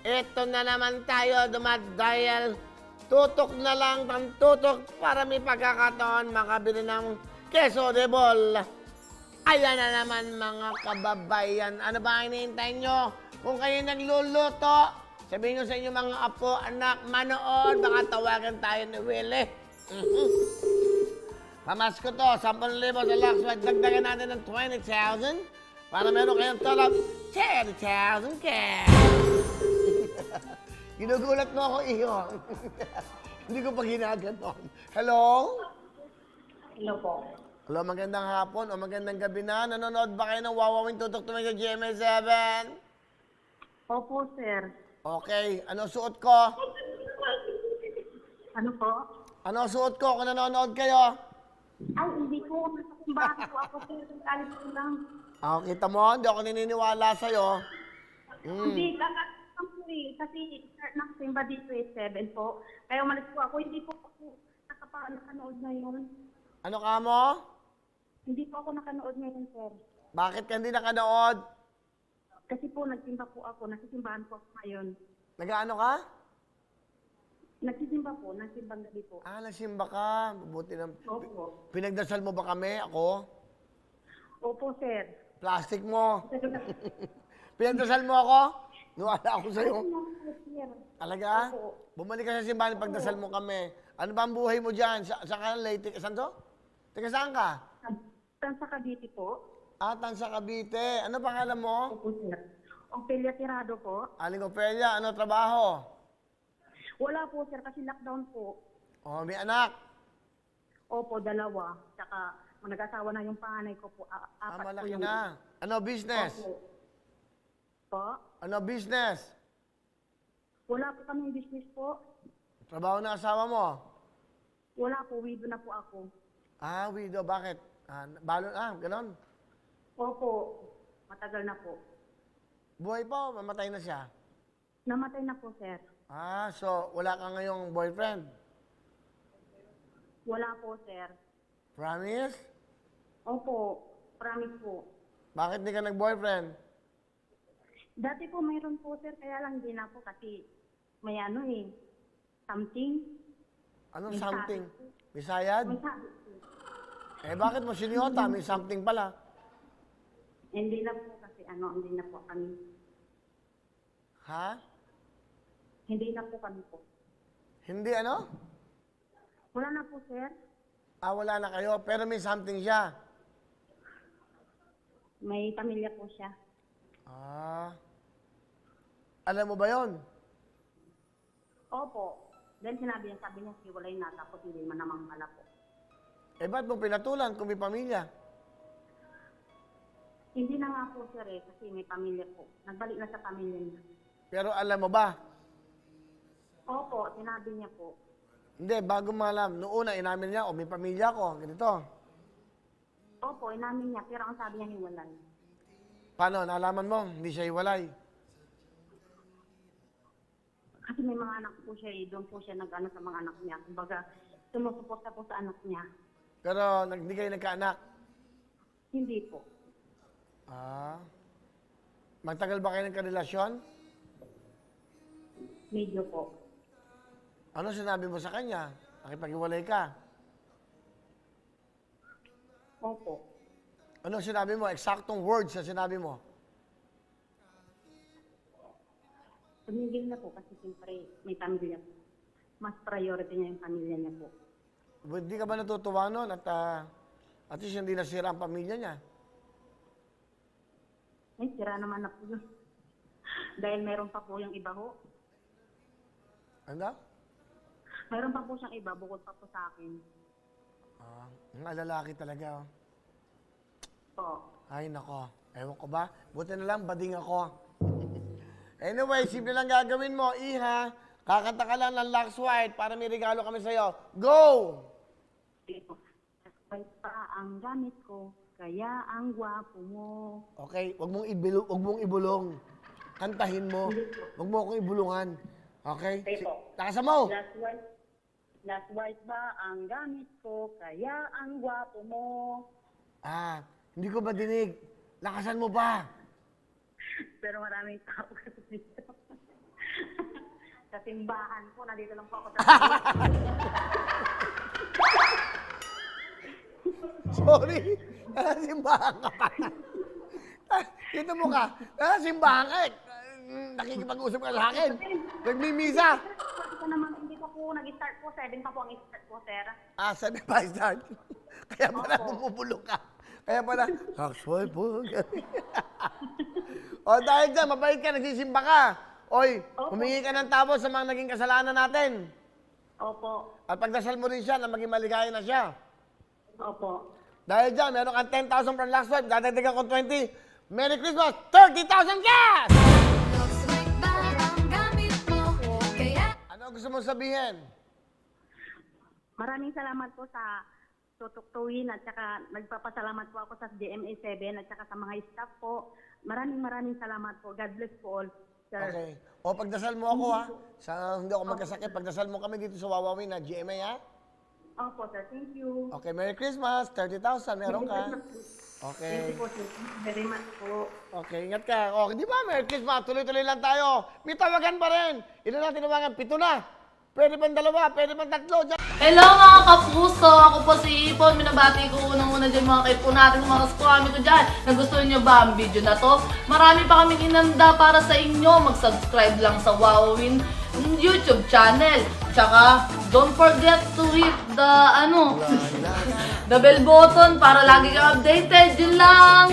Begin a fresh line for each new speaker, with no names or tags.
Ito na naman tayo, dumadial. Tutok na lang ng tutok para may pagkakataon makabili ng keso de bol. Ayan na naman mga kababayan. Ano ba ang hinihintay nyo? Kung kayo nagluluto, sabihin nyo sa inyo mga apo, anak, manood, baka tawagan tayo ni Willie. Pamasko to, 10,000 sa Luxwag. Dagdagan natin ng 20,000 para meron kayong tolong 10,000 cash. Ginugulat mo ako, iyo. Hindi ko pa ginaganon. Hello?
Hello po.
Hello, magandang hapon o magandang gabi na. Nanonood ba kayo ng Wawawing Tutok Tumay sa GMA7?
Opo, sir.
Okay, ano suot ko?
Ano po?
Ano suot ko kung nanonood kayo?
Ay, hindi po. Nasa simbahan po ako, sir. Kalit ko lang.
Kita mo, hindi ako naniniwala sa'yo.
Hindi, kakasang po eh. Kasi nakasimba dito eh, 7 po. Kaya umalis po ako. Hindi po ako nakanood ngayon.
Ano ka mo?
Hindi po ako nakanood ngayon, sir.
Bakit ka hindi nakanood?
Kasi po, nagsimba po ako. Nasisimbahan po ako ngayon.
Nag-ano ka?
Nagsisimba po. Nagsimbang gabi po.
Nagsimba ka. Mabuti na.
Opo.
Pinagdasal mo ba kami? Ako?
Opo, sir.
Plastic mo. Pinagdasal mo ako? Nuwala ako sa'yo.
Sir.
Talaga?
Opo.
Bumalik ka sa simbahan, pagdasal mo kami. Ano ba ang buhay mo dyan? Saan ka late? Saan to? Teka, saan ka?
Saan sa Cavite po?
Tan sa Cavite. Ano pangalan mo?
Opo, sir. Ophelia Tirado po.
Aling Opelia, ano trabaho?
Wala po, sir, kasi lockdown po.
Oh, may anak.
Opo, 2. Tsaka, nag-asawa na yung panganay ko po. 4 po
Malaki
yung...
na. Ano business?
Opo. Po?
Ano business?
Wala po kami business po.
Trabaho ng asawa mo?
Wala po, widow na po ako.
Widow. Bakit? Balon, ganon.
Opo, matagal na po.
Buhay pa o mamatay na siya?
Namatay na po, sir.
So wala ka ngayong boyfriend?
Wala po, sir.
Promise?
Opo, promise po.
Bakit di ka nag-boyfriend?
Dati po mayroon po, sir, kaya lang hindi na po kasi may ano eh, something.
Anong
May
something?
sabi po.
Bisayad?
May sabi po.
Bakit mo sinyota? May something pala.
Hindi na po kasi hindi na po kami.
Ha?
Hindi na po kami po.
Hindi ano?
Wala na po, sir.
Wala na kayo, pero may something siya.
May pamilya po siya.
Alam mo ba yon?
Opo. Then sabi niya, hiwalay na, tapos hindi man naman pala po.
Ba't mo pinatulan kung may pamilya?
Hindi na nga po, sir, kasi may pamilya po. Nagbalik na sa pamilya niya.
Pero alam mo ba?
Opo, sinabi niya po.
Hindi, bago mo alam. Noong una, inamin niya, may pamilya ko. Ganito.
Opo, inamin niya, pero ang sabi niya hiwalay.
Paano? Nalaman mo? Hindi siya hiwalay.
Kasi may mga anak po siya, doon po siya nag-ano sa mga anak niya. Kumbaga, sumusuporta po sa anak niya.
Pero hindi kayo nagkaanak.
Hindi po.
Magtagal ba kayo nagkarelasyon?
Medyo po.
Ano sinabi mo sa kanya? Nakipag-iwalay ka?
Opo.
Ano sinabi mo? Eksaktong words na sinabi mo?
Tumigil na po kasi siyempre may pamilya po. Mas priority niya yung pamilya niya po.
Hindi ka ba natutuwa nun at least hindi nasira ang pamilya niya?
Sira naman na po yun. Dahil meron pa po yung iba ho.
Ano?
Meron pa po siyang iba, bukod pa po sa akin.
Mga lalaki talaga.
Po.
Ay, nako. Ewan ko ba? Buti na lang, bading ako. Anyway, simple lang gagawin mo. Iha, kakanta ka lang ng Lux White para may regalo kami sa'yo. Go!
Sabay pa ang gamit ko, kaya ang gwapo mo.
Okay, wag mong ibulong. Kantahin mo. Wag mo akong ibulungan. Okay?
Okay po.
Takasan mo!
Last white ba ang gamit ko, kaya ang gwapo mo.
Hindi ko madinig. Lakasan mo ba?
Pero maraming tao kasi dito. simbahan po. Nandito lang po ako sa
Sorry. Nasa simbahan ka pa. Dito mo ka. Nasa simbahan ka eh. Nakikipag-usap ka sa akin. Nagmimisa.
Ito naman, hindi pa po nag-start po. 7 pa po ang start po, sir.
7 pa start. Kaya pala
Opo.
bumubulong ka. Kaya pala, actual po. O dahil dyan, mabait ka, nagsisimba ka. Oy,
Opo.
humingi ka ng tawad sa mga naging kasalanan natin.
Opo.
At pagdasal mo rin siya na maging maligaya na siya.
Opo.
Dahil dyan, meron kang 10,000 from last wife, dadagdagan ko 20. Merry Christmas! 30,000 cash!
Looks like parang gamit mo. Kaya
Ano gusto mong sabihin?
Maraming salamat po sa tutuktuin at saka nagpapasalamat po ako sa GMA7 at saka sa mga staff po. Maraming salamat po. God bless po all, sir.
Okay. O pagdasal mo ako ha. Sa hindi ako magkasakit, pagdasal mo kami dito sa Wawawi na GMA ha.
Opo, sir. Thank you.
Okay, Merry Christmas! 30,000, meron ka.
Thank you
Okay.
po, sir. Thank you very much po.
Okay, ingat ka. Okay, di ba, Merry Christmas, tuloy-tuloy lang tayo. May tawagan pa rin. Ilan natin tawagan? 7 na. Pwede bang 2? Pwede bang 3?
Hello mga kapuso! Ako po si Ipon. Minabati ko unang-una dyan mga kaipo natin, mga kaskwami ko dyan. Nagustuhan nyo ba ang video na to? Marami pa kaming inanda para sa inyo. Mag-subscribe lang sa Wowin YouTube channel. Tsaka, don't forget to hit the, the bell button para lagi kang updated. Yun lang!